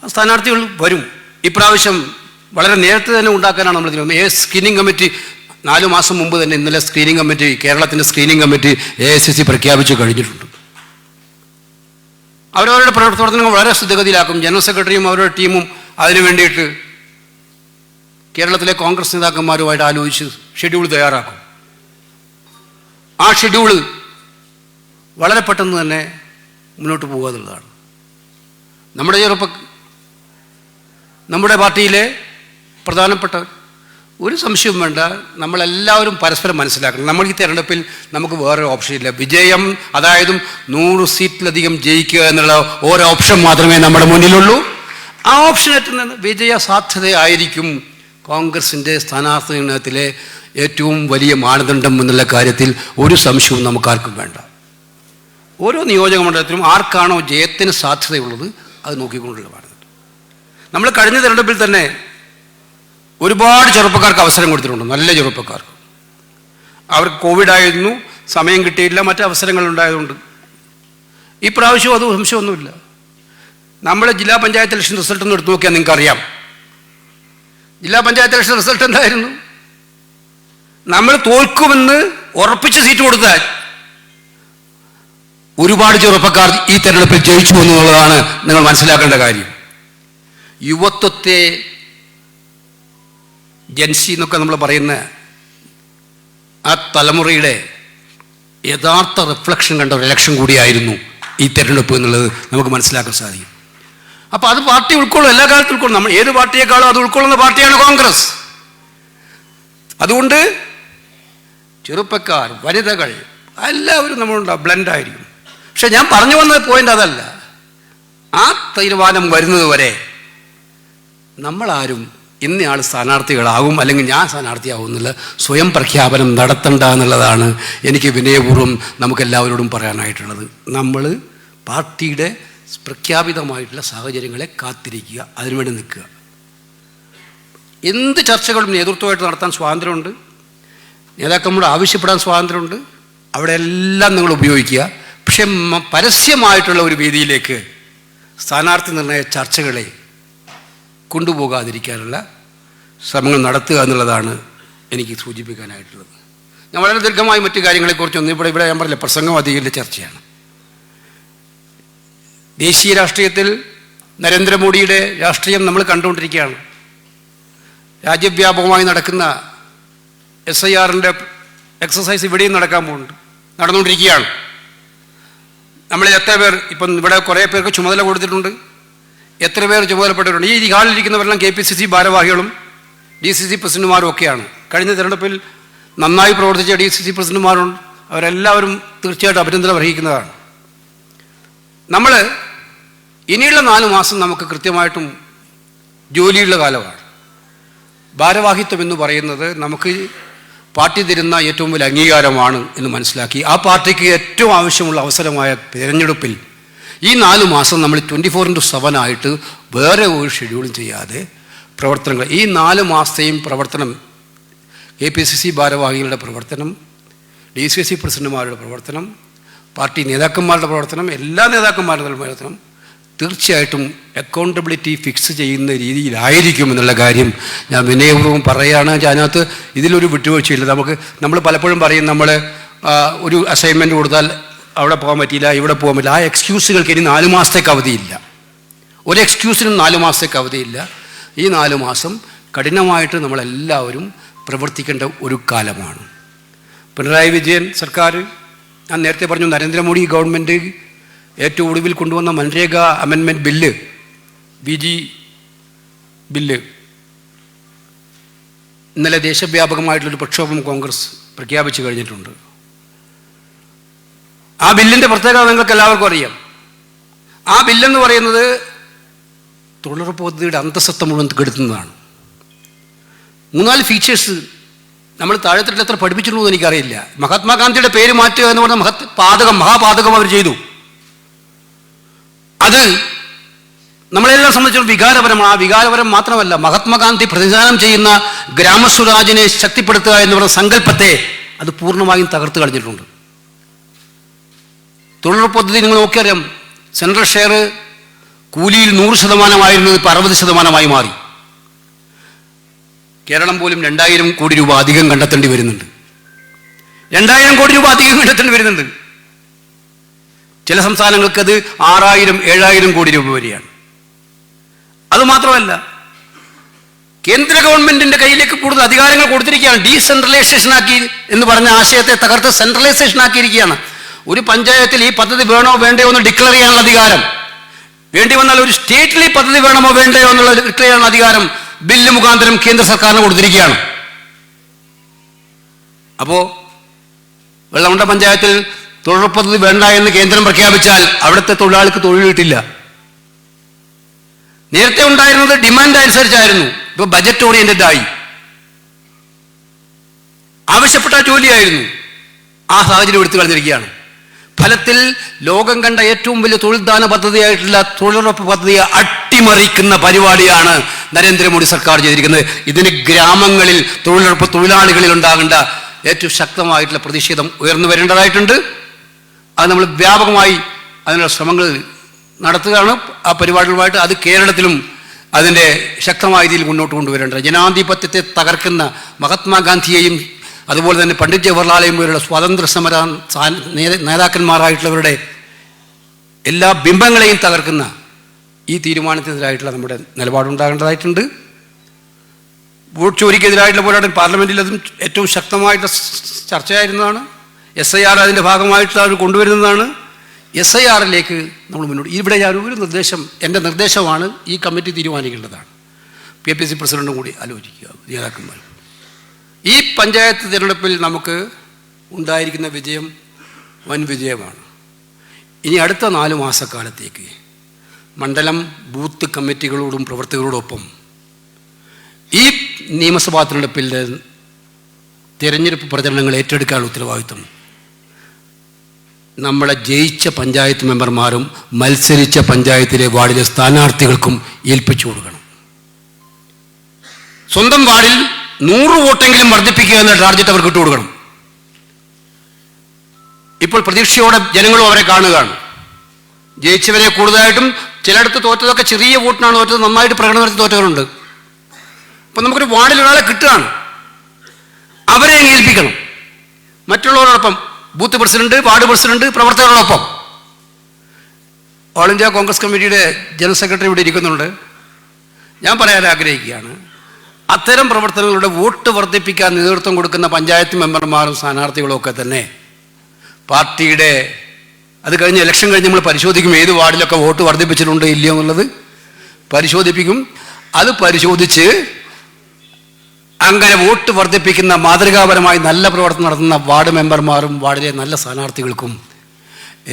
ആ സ്ഥാനാർത്ഥികൾ വരും. ഇപ്രാവശ്യം വളരെ നേരത്തെ തന്നെ ഉണ്ടാക്കാനാണ് നമ്മൾ തീരുമാനം. സ്ക്രീനിങ് കമ്മിറ്റി 4 മാസം മുമ്പ് തന്നെ, ഇന്നലെ സ്ക്രീനിങ് കമ്മിറ്റി, കേരളത്തിൻ്റെ സ്ക്രീനിങ് കമ്മിറ്റി AICC പ്രഖ്യാപിച്ച് കഴിഞ്ഞിട്ടുണ്ട്. അവരവരുടെ പ്രവർത്തനങ്ങൾ വളരെ സ്ഥിതിഗതിയിലാക്കും. ജനറൽ സെക്രട്ടറിയും അവരുടെ ടീമും അതിനു വേണ്ടിയിട്ട് കേരളത്തിലെ കോൺഗ്രസ് നേതാക്കന്മാരുമായിട്ട് ആലോചിച്ച് ഷെഡ്യൂൾ തയ്യാറാക്കും. ആ ഷെഡ്യൂള് വളരെ പെട്ടെന്ന് തന്നെ മുന്നോട്ട് പോകുക എന്നുള്ളതാണ്. നമ്മുടെ പാർട്ടിയിലെ പ്രധാനപ്പെട്ട ഒരു സംശയവും വേണ്ട, നമ്മളെല്ലാവരും പരസ്പരം മനസ്സിലാക്കണം. നമ്മൾ ഈ തെരഞ്ഞെടുപ്പിൽ നമുക്ക് വേറെ ഓപ്ഷനില്ല. വിജയം, അതായത് 100 സീറ്റിലധികം ജയിക്കുക എന്നുള്ള ഓരോ ഓപ്ഷൻ മാത്രമേ നമ്മുടെ മുന്നിലുള്ളൂ. ആ ഓപ്ഷനേറ്റ് നിന്ന് വിജയ സാധ്യതയായിരിക്കും കോൺഗ്രസിൻ്റെ സ്ഥാനാർത്ഥി നിർണയത്തിലെ ഏറ്റവും വലിയ മാനദണ്ഡം എന്നുള്ള കാര്യത്തിൽ ഒരു സംശയവും നമുക്കാർക്കും വേണ്ട. ഓരോ നിയോജക മണ്ഡലത്തിലും ആർക്കാണോ ജയത്തിന് സാധ്യതയുള്ളത് അത് നോക്കിക്കൊണ്ടുള്ള മാനദണ്ഡം. നമ്മൾ കഴിഞ്ഞ തെരഞ്ഞെടുപ്പിൽ തന്നെ ഒരുപാട് ചെറുപ്പക്കാർക്ക് അവസരം കൊടുത്തിട്ടുണ്ട്. നല്ല ചെറുപ്പക്കാർക്ക്. അവർക്ക് കോവിഡായിരുന്നു, സമയം കിട്ടിയില്ല, മറ്റ് അവസരങ്ങൾ ഉണ്ടായതുകൊണ്ട്. ഈ പ്രാവശ്യവും അത് സംശയമൊന്നുമില്ല. നമ്മുടെ ജില്ലാ പഞ്ചായത്ത് ഇലക്ഷൻ റിസൾട്ട് ഒന്ന് എടുത്തു നോക്കിയാൽ നിങ്ങൾക്കറിയാം. ജില്ലാ പഞ്ചായത്ത് ഇലക്ഷൻ റിസൾട്ട് എന്തായിരുന്നു? നമ്മൾ തോൽക്കുമെന്ന് ഉറപ്പിച്ച് സീറ്റ് കൊടുത്താൽ ഒരുപാട് ചെറുപ്പക്കാർ ഈ തെരഞ്ഞെടുപ്പിൽ ജയിച്ചു എന്നുള്ളതാണ് നിങ്ങൾ മനസ്സിലാക്കേണ്ട കാര്യം. യുവത്വത്തെ, ജൻസി എന്നൊക്കെ നമ്മൾ പറയുന്ന ആ തലമുറയുടെ യഥാർത്ഥ റിഫ്ലക്ഷൻ കണ്ട ഒരു ഇലക്ഷൻ കൂടിയായിരുന്നു ഈ തെരഞ്ഞെടുപ്പ് എന്നുള്ളത് നമുക്ക് മനസ്സിലാക്കാൻ സാധിക്കും. അപ്പോൾ അത് പാർട്ടി ഉൾക്കൊള്ളും, എല്ലാ കാലത്തും ഉൾക്കൊള്ളും. നമ്മൾ ഏത് പാർട്ടിയേക്കാളും അത് ഉൾക്കൊള്ളുന്ന പാർട്ടിയാണ് കോൺഗ്രസ്. അതുകൊണ്ട് ചെറുപ്പക്കാർ, വനിതകൾ എല്ലാവരും നമ്മളുണ്ടാവും, ബ്ലെൻഡായിരിക്കും. പക്ഷെ ഞാൻ പറഞ്ഞു വന്ന പോയിന്റ് അതല്ല. ആ തീരുമാനം വരുന്നത് വരെ നമ്മളാരും ഇന്നയാൾ സ്ഥാനാർത്ഥികളാവും അല്ലെങ്കിൽ ഞാൻ സ്ഥാനാർത്ഥിയാവും എന്നുള്ള സ്വയം പ്രഖ്യാപനം നടത്തണ്ട എന്നുള്ളതാണ് എനിക്ക് വിനയപൂർവ്വം നമുക്കെല്ലാവരോടും പറയാനായിട്ടുള്ളത്. നമ്മൾ പാർട്ടിയുടെ പ്രഖ്യാപിതമായിട്ടുള്ള സാഹചര്യങ്ങളെ കാത്തിരിക്കുക, അതിനുവേണ്ടി നിൽക്കുക. എന്ത് ചർച്ചകളും നേതൃത്വമായിട്ട് നടത്താൻ സ്വാതന്ത്ര്യമുണ്ട്, നേതാക്കന്മാരോട് ആവശ്യപ്പെടാൻ സ്വാതന്ത്ര്യമുണ്ട്. അവിടെ എല്ലാം നിങ്ങൾ ഉപയോഗിക്കുക. പക്ഷെ പരസ്യമായിട്ടുള്ള ഒരു വേദിയിലേക്ക് സ്ഥാനാർത്ഥി നിർണയ ചർച്ചകളെ കൊണ്ടുപോകാതിരിക്കാനുള്ള ശ്രമങ്ങൾ നടത്തുക എന്നുള്ളതാണ് എനിക്ക് സൂചിപ്പിക്കാനായിട്ടുള്ളത്. ഞാൻ വളരെ ദീർഘമായി മറ്റു കാര്യങ്ങളെക്കുറിച്ചൊന്നും ഇവിടെ ഞാൻ പറഞ്ഞില്ല, പ്രസംഗം അധികം ചർച്ചയാണ്. ദേശീയ രാഷ്ട്രീയത്തിൽ നരേന്ദ്രമോദിയുടെ രാഷ്ട്രീയം നമ്മൾ കണ്ടുകൊണ്ടിരിക്കുകയാണ്. രാജ്യവ്യാപകമായി നടക്കുന്ന SIRൻ്റെ എക്സസൈസ് ഇവിടെയും നടക്കാൻ പോകുന്നുണ്ട്, നടന്നുകൊണ്ടിരിക്കുകയാണ്. നമ്മളിൽ എത്ര പേർ ഇപ്പം ഇവിടെ കുറേ പേർക്ക് ചുമതല കൊടുത്തിട്ടുണ്ട്, എത്ര പേർ ചുമതലപ്പെട്ടിട്ടുണ്ട്? ഈ ഹാളിലിരിക്കുന്നവരെല്ലാം KPCC ഭാരവാഹികളും DCC പ്രസിഡന്റുമാരും ഒക്കെയാണ്. കഴിഞ്ഞ തിരഞ്ഞെടുപ്പിൽ നന്നായി പ്രവർത്തിച്ച DCC പ്രസിഡന്റുമാരുണ്ട്, അവരെല്ലാവരും തീർച്ചയായിട്ടും അഭിനന്ദനം അർഹിക്കുന്നതാണ്. നമ്മൾ ഇനിയുള്ള 4 മാസം നമുക്ക് കൃത്യമായിട്ടും ജോലിയുള്ള കാലമാണ്. ഭാരവാഹിത്വം എന്ന് പറയുന്നത് നമുക്ക് പാർട്ടി തരുന്ന ഏറ്റവും വലിയ അംഗീകാരമാണ് എന്ന് മനസ്സിലാക്കി ആ പാർട്ടിക്ക് ഏറ്റവും ആവശ്യമുള്ള അവസരമായ തിരഞ്ഞെടുപ്പിൽ ഈ 4 മാസം നമ്മൾ 24/7 ആയിട്ട് വേറെ ഒരു ഷെഡ്യൂളും ചെയ്യാതെ പ്രവർത്തനങ്ങൾ, ഈ 4 മാസത്തെയും പ്രവർത്തനം, KPCC ഭാരവാഹികളുടെ പ്രവർത്തനം, DCC പ്രസിഡന്റുമാരുടെ പ്രവർത്തനം, പാർട്ടി നേതാക്കന്മാരുടെ പ്രവർത്തനം, എല്ലാ നേതാക്കന്മാരുടെ പ്രവർത്തനം തീർച്ചയായിട്ടും അക്കൗണ്ടബിലിറ്റി ഫിക്സ് ചെയ്യുന്ന രീതിയിലായിരിക്കും എന്നുള്ള കാര്യം ഞാൻ വിനയപൂർവ്വം പറയുകയാണ്. അതിനകത്ത് ഇതിലൊരു വിട്ടുവീഴ്ചയില്ല. നമ്മൾ പലപ്പോഴും പറയും, നമ്മൾ ഒരു അസൈൻമെൻറ്റ് കൊടുത്താൽ അവിടെ പോകാൻ പറ്റിയില്ല, ഇവിടെ പോകാൻ പറ്റില്ല. ആ എക്സ്ക്യൂസുകൾക്ക് ഇനി 4 മാസത്തേക്ക് അവധിയില്ല. ഒരു എക്സ്ക്യൂസിനും 4 മാസത്തേക്ക് അവധിയില്ല. ഈ 4 മാസം കഠിനമായിട്ട് നമ്മളെല്ലാവരും പ്രവർത്തിക്കേണ്ട ഒരു കാലമാണ്. പിണറായി വിജയൻ സർക്കാർ, ഞാൻ നേരത്തെ പറഞ്ഞു, നരേന്ദ്രമോദി ഗവൺമെൻറ് ഏറ്റവും ഒടുവിൽ കൊണ്ടുവന്ന MNREGA amendment bill, BG bill, ഇന്നലെ ദേശവ്യാപകമായിട്ടുള്ളൊരു പ്രക്ഷോഭം കോൺഗ്രസ് പ്രഖ്യാപിച്ചു കഴിഞ്ഞിട്ടുണ്ട്. ആ ബില്ലിൻ്റെ പ്രത്യേകത നിങ്ങൾക്ക് എല്ലാവർക്കും അറിയാം. ആ ബില്ലെന്ന് പറയുന്നത് തൊഴിലുറപ്പ് പദ്ധതിയുടെ അന്തസത്ത മുഴുവൻ കെടുത്തുന്നതാണ്. 3-4 ഫീച്ചേഴ്സ് നമ്മൾ താഴെത്തട്ടിൽ എത്ര പഠിപ്പിച്ചിട്ടുണ്ടെന്ന് എനിക്കറിയില്ല. മഹാത്മാഗാന്ധിയുടെ പേര് മാറ്റുക എന്ന് പറഞ്ഞ മഹാപാതകം അവർ ചെയ്തു. അത് നമ്മളെല്ലാം സംബന്ധിച്ചുള്ള വികാരപരമാണ്. ആ വികാരപരം മാത്രമല്ല, മഹാത്മാഗാന്ധി പ്രതിനിധാനം ചെയ്യുന്ന ഗ്രാമസ്വരാജിനെ ശക്തിപ്പെടുത്തുക എന്ന് പറയുന്ന സങ്കല്പത്തെ അത് പൂർണ്ണമായും തകർത്ത് കളഞ്ഞിട്ടുണ്ട്. തൊഴിലുറപ്പ് പദ്ധതി നിങ്ങൾ നോക്കിയറിയാം, സെൻട്രൽ ഷെയർ കൂലിയിൽ 100% ഇപ്പോൾ 60% മാറി. കേരളം പോലും 2000 കോടി രൂപ അധികം കണ്ടെത്തേണ്ടി വരുന്നുണ്ട്. 2000 കോടി രൂപ അധികം കണ്ടെത്തേണ്ടി വരുന്നുണ്ട്. ചില സംസ്ഥാനങ്ങൾക്ക് അത് 6000-7000 കോടി രൂപ വരെയാണ്. അതുമാത്രമല്ല, കേന്ദ്ര ഗവൺമെന്റിന്റെ കയ്യിലേക്ക് കൂടുതൽ അധികാരങ്ങൾ കൊടുത്തിരിക്കുകയാണ്. ഡീസെൻട്രലൈസേഷൻ ആക്കി എന്ന് പറഞ്ഞ ആശയത്തെ തകർത്ത് സെൻട്രലൈസേഷൻ ആക്കിയിരിക്കുകയാണ്. ഒരു പഞ്ചായത്തിൽ ഈ പദ്ധതി വേണോ വേണ്ടയോ എന്ന് ഡിക്ലെയർ ചെയ്യാനുള്ള അധികാരം, വേണ്ടി വന്നാൽ ഒരു സ്റ്റേറ്റിൽ ഈ പദ്ധതി വേണമോ വേണ്ടയോ എന്നുള്ള ഡിക്ലെയർ ചെയ്യാനുള്ള അധികാരം ബില്ല് മുഖാന്തരം കേന്ദ്ര സർക്കാരിന് കൊടുത്തിരിക്കുകയാണ്. അപ്പോൾ വെള്ളമുണ്ട പഞ്ചായത്തിൽ തൊഴിലുറപ്പ് പദ്ധതി വേണ്ട എന്ന് കേന്ദ്രം പ്രഖ്യാപിച്ചാൽ അവിടുത്തെ തൊഴിലാളിക്ക് തൊഴിൽ കിട്ടില്ല. നേരത്തെ ഉണ്ടായിരുന്നത് ഡിമാൻഡ് അനുസരിച്ചായിരുന്നു, ഇപ്പോൾ ബജറ്റ് ഓറിയന്റഡ് ആയി. ആവശ്യപ്പെട്ട ജോലിയായിരുന്നു, ആ സാഹചര്യം എടുത്തു കളഞ്ഞിരിക്കുകയാണ്. ഫലത്തിൽ ലോകം കണ്ട ഏറ്റവും വലിയ തൊഴിൽദാന പദ്ധതിയായിട്ടുള്ള തൊഴിലുറപ്പ് പദ്ധതിയെ അട്ടിമറിക്കുന്ന പരിപാടിയാണ് നരേന്ദ്രമോദി സർക്കാർ ചെയ്തിരിക്കുന്നത്. ഇതിന് ഗ്രാമങ്ങളിൽ തൊഴിലുറപ്പ് തൊഴിലാളികളിൽ ഉണ്ടാകേണ്ട ഏറ്റവും ശക്തമായിട്ടുള്ള പ്രതിഷേധം ഉയർന്നു വരേണ്ടതായിട്ടുണ്ട്. അത് നമ്മൾ വ്യാപകമായി അതിനുള്ള ശ്രമങ്ങൾ നടത്തുകയാണ്. ആ പരിപാടികളുമായിട്ട് അത് കേരളത്തിലും അതിൻ്റെ ശക്തമായ രീതിയിൽ മുന്നോട്ട് കൊണ്ടുവരേണ്ടത്. ജനാധിപത്യത്തെ തകർക്കുന്ന മഹാത്മാഗാന്ധിയെയും അതുപോലെ തന്നെ പണ്ഡിറ്റ് ജവഹർലാലെയും പോലുള്ള സ്വാതന്ത്ര്യ സമര നേതാക്കന്മാരായിട്ടുള്ളവരുടെ എല്ലാ ബിംബങ്ങളെയും തകർക്കുന്ന ഈ തീരുമാനത്തിനെതിരായിട്ടുള്ള നമ്മുടെ നിലപാടുണ്ടാകേണ്ടതായിട്ടുണ്ട്. വോട്ട് ചോരിക്കെതിരായിട്ടുള്ള പോരാട്ടം പാർലമെൻറ്റിൽ അതും ഏറ്റവും ശക്തമായിട്ട് ചർച്ചയായിരുന്നതാണ്. SIR അതിൻ്റെ ഭാഗമായിട്ട് അവർ കൊണ്ടുവരുന്നതാണ്. SIRലേക്ക് നമ്മൾ മുന്നോട്ട്, ഇവിടെ ഞാൻ ഒരു നിർദ്ദേശം, എൻ്റെ നിർദ്ദേശമാണ്, ഈ കമ്മിറ്റി തീരുമാനിക്കേണ്ടതാണ്. PPC പ്രസിഡന്റും കൂടി ആലോചിക്കുക, നേതാക്കന്മാർ. ഈ പഞ്ചായത്ത് തിരഞ്ഞെടുപ്പിൽ നമുക്ക് ഉണ്ടായിരിക്കുന്ന വിജയം വൻ വിജയമാണ്. ഇനി അടുത്ത 4 മാസക്കാലത്തേക്ക് മണ്ഡലം ബൂത്ത് കമ്മിറ്റികളോടും പ്രവർത്തകരോടൊപ്പം ഈ നിയമസഭാ തിരഞ്ഞെടുപ്പിൻ്റെ തിരഞ്ഞെടുപ്പ് പ്രചരണങ്ങൾ ഏറ്റെടുക്കാനുള്ള ഉത്തരവാദിത്വം നമ്മളെ ജയിച്ച പഞ്ചായത്ത് മെമ്പർമാരും മത്സരിച്ച പഞ്ചായത്തിലെ വാർഡിലെ സ്ഥാനാർത്ഥികൾക്കും ഏൽപ്പിച്ചു കൊടുക്കണം. സ്വന്തം വാർഡിൽ 100 വോട്ടെങ്കിലും വർദ്ധിപ്പിക്കുക എന്ന ടാർഗറ്റ് അവർക്ക് ഇട്ടുകൊടുക്കണം. ഇപ്പോൾ പ്രതീക്ഷയോടെ ജനങ്ങളും അവരെ കാണുകയാണ്. ജയിച്ചവരെ കൂടുതലായിട്ടും, ചിലയിടത്ത് തോറ്റതൊക്കെ ചെറിയ വോട്ടിനാണ് തോറ്റത്, നന്നായിട്ട് പ്രകടനം നടത്തി തോറ്റവരുണ്ട്. അപ്പം നമുക്കൊരു വാർഡിൽ ഒരാളെ കിട്ടുകയാണ്, അവരെ ഏൽപ്പിക്കണം. മറ്റുള്ളവരോടൊപ്പം ബൂത്ത് പ്രസിഡന്റ്, വാർഡ് പ്രസിഡന്റ്, പ്രവർത്തകരോടൊപ്പം. ഓൾ ഇന്ത്യ കോൺഗ്രസ് കമ്മിറ്റിയുടെ ജനറൽ സെക്രട്ടറി ഇവിടെ ഇരിക്കുന്നുണ്ട്. ഞാൻ പറയാൻ ആഗ്രഹിക്കുകയാണ്, അത്തരം പ്രവർത്തനങ്ങളുടെ വോട്ട് വർദ്ധിപ്പിക്കാൻ നേതൃത്വം കൊടുക്കുന്ന പഞ്ചായത്ത് മെമ്പർമാരും സ്ഥാനാർത്ഥികളും ഒക്കെ തന്നെ പാർട്ടിയുടെ, അത് കഴിഞ്ഞ് ഇലക്ഷൻ കഴിഞ്ഞ് നമ്മൾ പരിശോധിക്കും ഏത് വാർഡിലൊക്കെ വോട്ട് വർദ്ധിപ്പിച്ചിട്ടുണ്ട് ഇല്ലയോ എന്നുള്ളത് പരിശോധിപ്പിക്കും. അത് പരിശോധിച്ച് അങ്ങനെ വോട്ട് വർദ്ധിപ്പിക്കുന്ന മാതൃകാപരമായി നല്ല പ്രവർത്തനം നടത്തുന്ന വാർഡ് മെമ്പർമാരും വാർഡിലെ നല്ല സ്ഥാനാർത്ഥികൾക്കും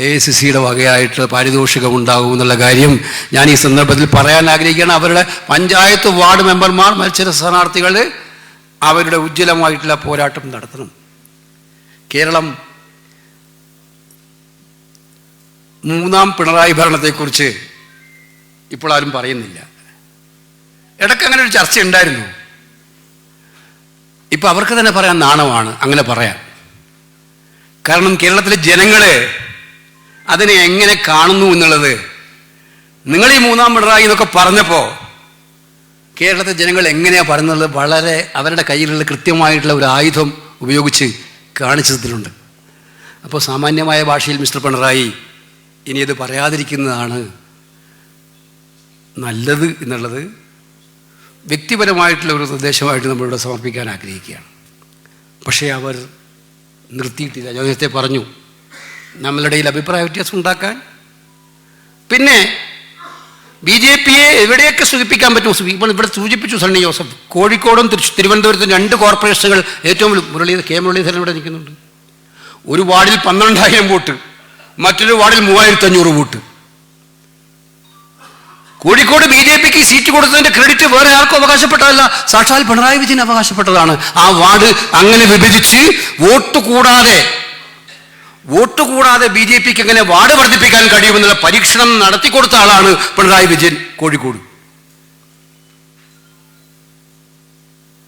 AICCയുടെ വകയായിട്ട് പാരിതോഷികം ഉണ്ടാകും എന്നുള്ള കാര്യം ഞാൻ ഈ സന്ദർഭത്തിൽ പറയാൻ ആഗ്രഹിക്കുകയാണ്. അവരുടെ പഞ്ചായത്ത് വാർഡ് മെമ്പർമാർ, മത്സര സ്ഥാനാർത്ഥികൾ അവരുടെ ഉജ്ജ്വലമായിട്ടുള്ള പോരാട്ടം നടത്തണം. കേരളം മൂന്നാം പിണറായി ഭരണത്തെക്കുറിച്ച് ഇപ്പോൾ ആരും പറയുന്നില്ല. ഇടയ്ക്ക് അങ്ങനെ ഒരു ചർച്ച ഉണ്ടായിരുന്നു. ഇപ്പം അവർക്ക് തന്നെ പറയാൻ നാണമാണ് അങ്ങനെ പറയാൻ. കാരണം കേരളത്തിലെ ജനങ്ങൾ അതിനെ എങ്ങനെ കാണുന്നു എന്നുള്ളത്, നിങ്ങൾ ഈ മൂന്നാം പിണറായി എന്നൊക്കെ പറഞ്ഞപ്പോൾ കേരളത്തിലെ ജനങ്ങൾ എങ്ങനെയാണ് പറയുന്നത് വളരെ അവരുടെ കയ്യിലുള്ള കൃത്യമായിട്ടുള്ള ഒരു ആയുധം ഉപയോഗിച്ച് കാണിച്ചതിലുണ്ട്. അപ്പോൾ സാമാന്യമായ ഭാഷയിൽ മിസ്റ്റർ പിണറായി ഇനിയത് പറയാതിരിക്കുന്നതാണ് നല്ലത് എന്നുള്ളത് വ്യക്തിപരമായിട്ടുള്ള ഒരു നിർദ്ദേശമായിട്ട് നമ്മളിവിടെ സമർപ്പിക്കാൻ ആഗ്രഹിക്കുകയാണ്. പക്ഷേ അവർ നിർത്തിയിട്ടില്ല. ഞാൻ നേരത്തെ പറഞ്ഞു, നമ്മളുടെ ഇടയിൽ അഭിപ്രായ വ്യത്യാസം ഉണ്ടാക്കാൻ. പിന്നെ BJPയെ എവിടെയൊക്കെ സൂചിപ്പിക്കാൻ പറ്റും, ഇപ്പോൾ ഇവിടെ സൂചിപ്പിച്ചു സണ്ണി ജോസഫ്. കോഴിക്കോടും തിരുവനന്തപുരത്തും 2 കോർപ്പറേഷനുകൾ ഏറ്റവും കെ മുരളീധരൻ ഇവിടെ നിൽക്കുന്നുണ്ട്. ഒരു വാർഡിൽ 12,000 വോട്ട്, മറ്റൊരു വാർഡിൽ 3,500 വോട്ട്. കോഴിക്കോട് BJPക്ക് സീറ്റ് കൊടുത്തതിന്റെ ക്രെഡിറ്റ് വേറെ ആർക്കും അവകാശപ്പെട്ടതല്ല, സാക്ഷാൽ പിണറായി വിജയൻ അവകാശപ്പെട്ടതാണ്. ആ വാർഡ് അങ്ങനെ വിഭജിച്ച് വോട്ട് കൂടാതെ BJPക്ക് എങ്ങനെ വാർഡ് വർദ്ധിപ്പിക്കാൻ കഴിയുമെന്നുള്ള പരീക്ഷണം നടത്തിക്കൊടുത്ത ആളാണ് പിണറായി വിജയൻ കോഴിക്കോട്.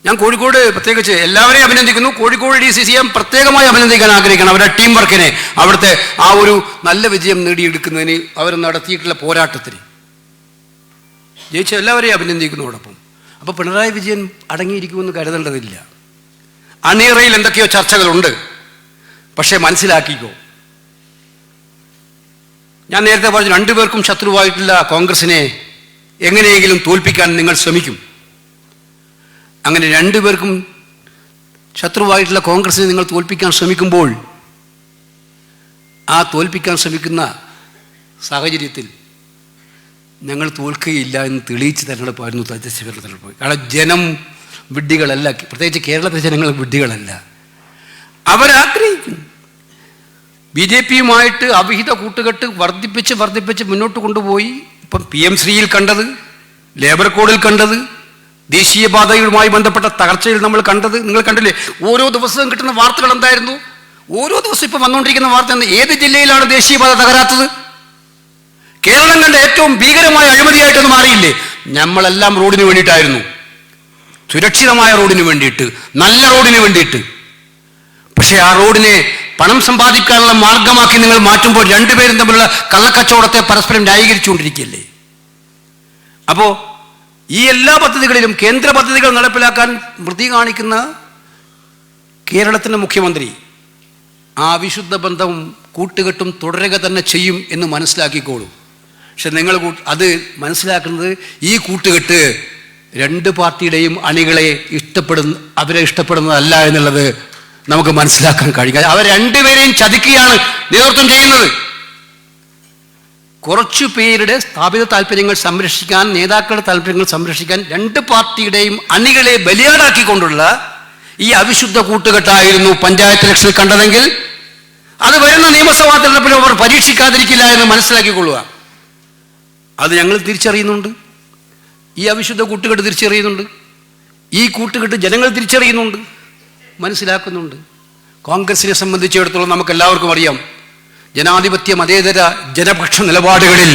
ഞാൻ കോഴിക്കോട് പ്രത്യേകിച്ച് എല്ലാവരെയും അഭിനന്ദിക്കുന്നു. കോഴിക്കോട് DCCM പ്രത്യേകമായി അഭിനന്ദിക്കാൻ ആഗ്രഹിക്കണം. അവരുടെ ടീം വർക്കിനെ, അവിടുത്തെ ആ ഒരു നല്ല വിജയം നേടിയെടുക്കുന്നതിന് അവർ നടത്തിയിട്ടുള്ള പോരാട്ടത്തിന് ജയിച്ച എല്ലാവരെയും അഭിനന്ദിക്കുന്നതോടൊപ്പം. അപ്പോൾ പിണറായി വിജയൻ അടങ്ങിയിരിക്കുമെന്ന് കരുതേണ്ടതില്ല. അണിയറയിൽ എന്തൊക്കെയോ ചർച്ചകളുണ്ട്. പക്ഷേ മനസ്സിലാക്കിക്കോ, ഞാൻ നേരത്തെ പറഞ്ഞു, 2 പേർക്കും ശത്രുവായിട്ടുള്ള കോൺഗ്രസിനെ എങ്ങനെയെങ്കിലും തോൽപ്പിക്കാൻ നിങ്ങൾ ശ്രമിക്കും. അങ്ങനെ 2 പേർക്കും ശത്രുവായിട്ടുള്ള കോൺഗ്രസിനെ നിങ്ങൾ തോൽപ്പിക്കാൻ ശ്രമിക്കുമ്പോൾ, ആ തോൽപ്പിക്കാൻ ശ്രമിക്കുന്ന സാഹചര്യത്തിൽ ഞങ്ങൾ തോൽക്കുകയില്ല എന്ന് തെളിയിച്ച് തെരഞ്ഞെടുപ്പായിരുന്നു തദ്ദേശ ഭരണ തെരഞ്ഞെടുപ്പ്. കാരണം ജനം വിഡ്ഢികളല്ല, പ്രത്യേകിച്ച് കേരളത്തിലെ ജനങ്ങൾ വിഡ്ഢികളല്ല. അവരാഗ്രഹിക്കുന്നു BJPയുമായിട്ട് അവിഹിത കൂട്ടുകെട്ട് വർദ്ധിപ്പിച്ച് മുന്നോട്ട് കൊണ്ടുപോയി. ഇപ്പം PM ശ്രീയിൽ കണ്ടത്, ലേബർ കോഡിൽ കണ്ടത്, ദേശീയപാതയുമായി ബന്ധപ്പെട്ട തകർച്ചയിൽ നമ്മൾ കണ്ടത് നിങ്ങൾ കണ്ടില്ലേ? ഓരോ ദിവസവും കിട്ടുന്ന വാർത്തകൾ എന്തായിരുന്നു? ഓരോ ദിവസം ഇപ്പം വന്നുകൊണ്ടിരിക്കുന്ന വാർത്ത എന്താ? ഏത് ജില്ലയിലാണ് ദേശീയപാത തകരാത്തത്? കേരളം കണ്ട ഏറ്റവും ഭീകരമായ അഴിമതിയായിട്ടൊന്നും മാറിയില്ലേ? നമ്മളെല്ലാം റോഡിന് വേണ്ടിയിട്ടായിരുന്നു, സുരക്ഷിതമായ റോഡിന് വേണ്ടിയിട്ട്, നല്ല റോഡിന് വേണ്ടിയിട്ട്. പക്ഷേ ആ റോഡിനെ പണം സമ്പാദിക്കാനുള്ള മാർഗമാക്കി നിങ്ങൾ മാറ്റുമ്പോൾ 2 പേരും തമ്മിലുള്ള കള്ളക്കച്ചവടത്തെ പരസ്പരം ന്യായീകരിച്ചുകൊണ്ടിരിക്കുകയല്ലേ? അപ്പോൾ ഈ എല്ലാ പദ്ധതികളിലും കേന്ദ്ര പദ്ധതികൾ നടപ്പിലാക്കാൻ വൃത്തി കാണിക്കുന്ന കേരളത്തിൻ്റെ മുഖ്യമന്ത്രി ആ വിശുദ്ധ ബന്ധവും കൂട്ടുകെട്ടും തുടരുക തന്നെ ചെയ്യും എന്ന് മനസ്സിലാക്കിക്കോളൂ. പക്ഷെ നിങ്ങൾ അത് മനസ്സിലാക്കുന്നത് ഈ കൂട്ടുകെട്ട് 2 പാർട്ടിയുടെയും അണികളെ അവരെ ഇഷ്ടപ്പെടുന്നതല്ല എന്നുള്ളത് നമുക്ക് മനസ്സിലാക്കാൻ കഴിയും. അവർ 2 പേരെയും ചതിക്കുകയാണ് നേതൃത്വം ചെയ്യുന്നത്. കുറച്ചു പേരുടെ സ്ഥാപിത താല്പര്യങ്ങൾ സംരക്ഷിക്കാൻ, നേതാക്കളുടെ താല്പര്യങ്ങൾ സംരക്ഷിക്കാൻ 2 പാർട്ടിയുടെയും അണികളെ ബലിയാടാക്കിക്കൊണ്ടുള്ള ഈ അവിശുദ്ധ കൂട്ടുകെട്ടായിരുന്നു പഞ്ചായത്ത് ഇലക്ഷനിൽ കണ്ടതെങ്കിൽ അത് വരുന്ന നിയമസഭാ തെരഞ്ഞെടുപ്പിൽ അവർ പരീക്ഷിക്കാതിരിക്കില്ല എന്ന് മനസ്സിലാക്കിക്കൊള്ളുക. അത് ഞങ്ങൾ തിരിച്ചറിയുന്നുണ്ട്. ഈ അവിശുദ്ധ കൂട്ടുകെട്ട് തിരിച്ചറിയുന്നുണ്ട്. ഈ കൂട്ടുകെട്ട് ജനങ്ങൾ തിരിച്ചറിയുന്നുണ്ട്, മനസ്സിലാക്കുന്നുണ്ട്. കോൺഗ്രസിനെ സംബന്ധിച്ചിടത്തോളം നമുക്കെല്ലാവർക്കും അറിയാം, ജനാധിപത്യ മതേതര ജനപക്ഷ നിലപാടുകളിൽ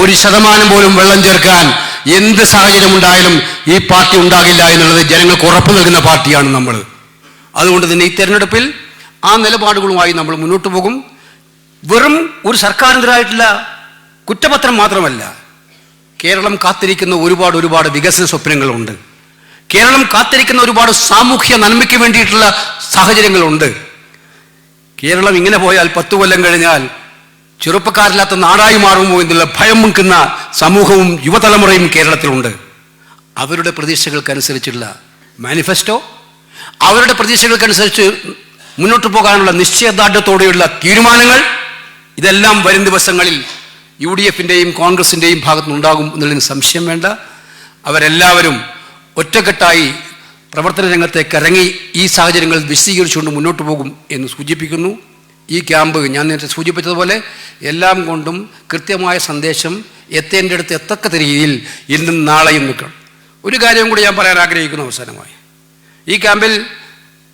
1% പോലും വെള്ളം ചേർക്കാൻ എന്ത് സാഹചര്യം ഉണ്ടായാലും ഈ പാർട്ടി ഉണ്ടാകില്ല എന്നുള്ളത് ജനങ്ങൾക്ക് ഉറപ്പ് നൽകുന്ന പാർട്ടിയാണ് നമ്മൾ. അതുകൊണ്ട് തന്നെ ഈ തെരഞ്ഞെടുപ്പിൽ ആ നിലപാടുകളുമായി നമ്മൾ മുന്നോട്ട് പോകും. വെറും ഒരു സർക്കാരിനെതിരായിട്ടുള്ള കുറ്റപത്രം മാത്രമല്ല, കേരളം കാത്തിരിക്കുന്ന ഒരുപാട് വികസന സ്വപ്നങ്ങളുണ്ട്. കേരളം കാത്തിരിക്കുന്ന ഒരുപാട് സാമൂഹ്യ നന്മയ്ക്ക് വേണ്ടിയിട്ടുള്ള സാഹചര്യങ്ങളുണ്ട്. കേരളം ഇങ്ങനെ പോയാൽ 10 കൊല്ലം കഴിഞ്ഞാൽ ചെറുപ്പക്കാരില്ലാത്ത നാടായി മാറുമോ എന്നുള്ള ഭയം മുക്കുന്ന സമൂഹവും യുവതലമുറയും കേരളത്തിലുണ്ട്. അവരുടെ പ്രതീക്ഷകൾക്കനുസരിച്ചുള്ള മാനിഫെസ്റ്റോ, അവരുടെ പ്രതീക്ഷകൾക്കനുസരിച്ച് മുന്നോട്ട് പോകാനുള്ള നിശ്ചയദാർഢ്യത്തോടെയുള്ള തീരുമാനങ്ങൾ, ഇതെല്ലാം വരും ദിവസങ്ങളിൽ UDF-ൻ്റെയും കോൺഗ്രസിൻ്റെയും ഭാഗത്തുനിന്നുണ്ടാകും എന്നുള്ളതിന് സംശയം വേണ്ട. അവരെല്ലാവരും ഒറ്റക്കെട്ടായി പ്രവർത്തന രംഗത്തേക്ക് ഇറങ്ങി ഈ സാഹചര്യങ്ങൾ വിശദീകരിച്ചുകൊണ്ട് മുന്നോട്ട് പോകും എന്ന് സൂചിപ്പിക്കുന്നു. ഈ ക്യാമ്പ് ഞാൻ നേരത്തെ സൂചിപ്പിച്ചതുപോലെ എല്ലാം കൊണ്ടും കൃത്യമായ സന്ദേശം എത്തേണ്ടടുത്ത് എത്തക്ക രീതിയിൽ ഇന്നും നാളെയും നിൽക്കണം. ഒരു കാര്യം കൂടി ഞാൻ പറയാൻ ആഗ്രഹിക്കുന്നു അവസാനമായി. ഈ ക്യാമ്പിൽ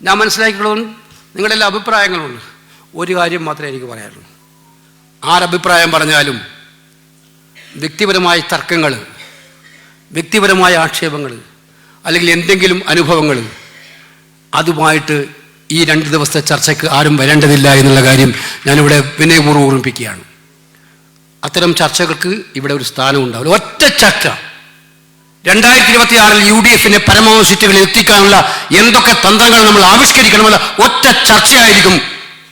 ഞാൻ മനസ്സിലാക്കിയിട്ടുള്ളതും നിങ്ങളെല്ലാം അഭിപ്രായങ്ങളുണ്ട്. ഒരു കാര്യം മാത്രമേ എനിക്ക് പറയാനുള്ളൂ. ആരഭിപ്രായം പറഞ്ഞാലും വ്യക്തിപരമായ തർക്കങ്ങൾ, വ്യക്തിപരമായ ആക്ഷേപങ്ങൾ, അല്ലെങ്കിൽ എന്തെങ്കിലും അനുഭവങ്ങൾ, അതുമായിട്ട് ഈ 2 ദിവസത്തെ ചർച്ചയ്ക്ക് ആരും വരേണ്ടതില്ല എന്നുള്ള കാര്യം ഞാനിവിടെ വിനയപൂർവ്വം ഓർമ്മിപ്പിക്കുകയാണ്. അത്തരം ചർച്ചകൾക്ക് ഇവിടെ ഒരു സ്ഥാനം ഉണ്ടാവില്ല. ഒറ്റ ചർച്ച 2026 UDF-നെ പരമാവധി സീറ്റുകളിൽ എത്തിക്കാനുള്ള എന്തൊക്കെ തന്ത്രങ്ങൾ നമ്മൾ ആവിഷ്കരിക്കണമെന്ന ഒറ്റ ചർച്ചയായിരിക്കും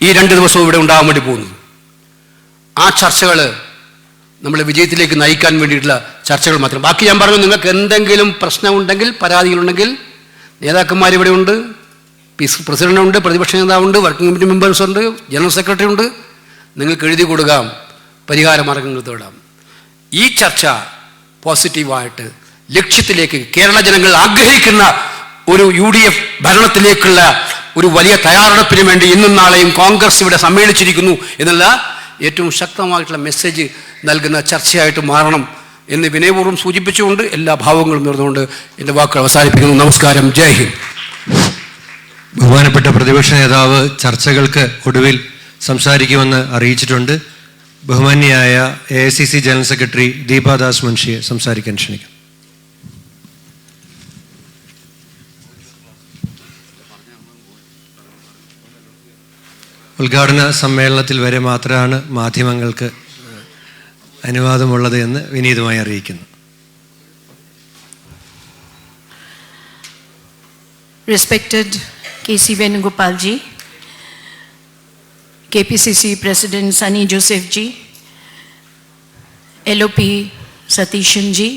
ഈ 2 ദിവസവും ഇവിടെ ഉണ്ടാകാൻ വേണ്ടി പോകുന്നത്. ആ ചർച്ചകൾ നമ്മളെ വിജയത്തിലേക്ക് നയിക്കാൻ വേണ്ടിയിട്ടുള്ള ചർച്ചകൾ മാത്രം. ബാക്കി ഞാൻ പറഞ്ഞു, നിങ്ങൾക്ക് എന്തെങ്കിലും പ്രശ്നമുണ്ടെങ്കിൽ, പരാതികളുണ്ടെങ്കിൽ നേതാക്കന്മാരിവിടെ ഉണ്ട്, പ്രസിഡന്റുണ്ട്, പ്രതിപക്ഷ നേതാവുണ്ട്, വർക്കിംഗ് കമ്മിറ്റി മെമ്പേഴ്സ് ഉണ്ട്, ജനറൽ സെക്രട്ടറി ഉണ്ട്. നിങ്ങൾക്ക് എഴുതി കൊടുക്കാം, പരിഹാര മാർഗങ്ങൾ തേടാം. ഈ ചർച്ച പോസിറ്റീവായിട്ട് ലക്ഷ്യത്തിലേക്ക്, കേരള ജനങ്ങൾ ആഗ്രഹിക്കുന്ന ഒരു UDF ഭരണത്തിലേക്കുള്ള ഒരു വലിയ തയ്യാറെടുപ്പിന് വേണ്ടി ഇന്നും നാളെയും കോൺഗ്രസ് ഇവിടെ സമ്മേളിച്ചിരിക്കുന്നു എന്നുള്ള ഏറ്റവും ശക്തമായിട്ടുള്ള മെസ്സേജ് നൽകുന്ന ചർച്ചയായിട്ട് മാറണം എന്ന് വിനയപൂർവ്വം സൂചിപ്പിച്ചുകൊണ്ട് എല്ലാ ഭാവങ്ങളും നേർന്നുകൊണ്ട് എൻ്റെ വാക്കുകൾ അവസാനിപ്പിക്കുന്നു. നമസ്കാരം. ജയ് ഹിന്ദ്. ബഹുമാനപ്പെട്ട പ്രതിപക്ഷ നേതാവ് ചർച്ചകൾക്ക് ഒടുവിൽ സംസാരിക്കുമെന്ന് അറിയിച്ചിട്ടുണ്ട്. ബഹുമാന്യയായ AICC ജനറൽ സെക്രട്ടറി ദീപാദാസ് മുൻഷിയെ സംസാരിക്കാൻ ക്ഷണിക്കും. ഉദ്ഘാടന സമ്മേളനത്തിൽ വരെ മാത്രമാണ് മാധ്യമങ്ങൾക്ക് അനുവാദമുള്ളത് എന്ന് വിനീതമായി അറിയിക്കുന്നു. Respected KC Venugopal ji, KPCC President Sunny Joseph ji, LOP Satishan ji,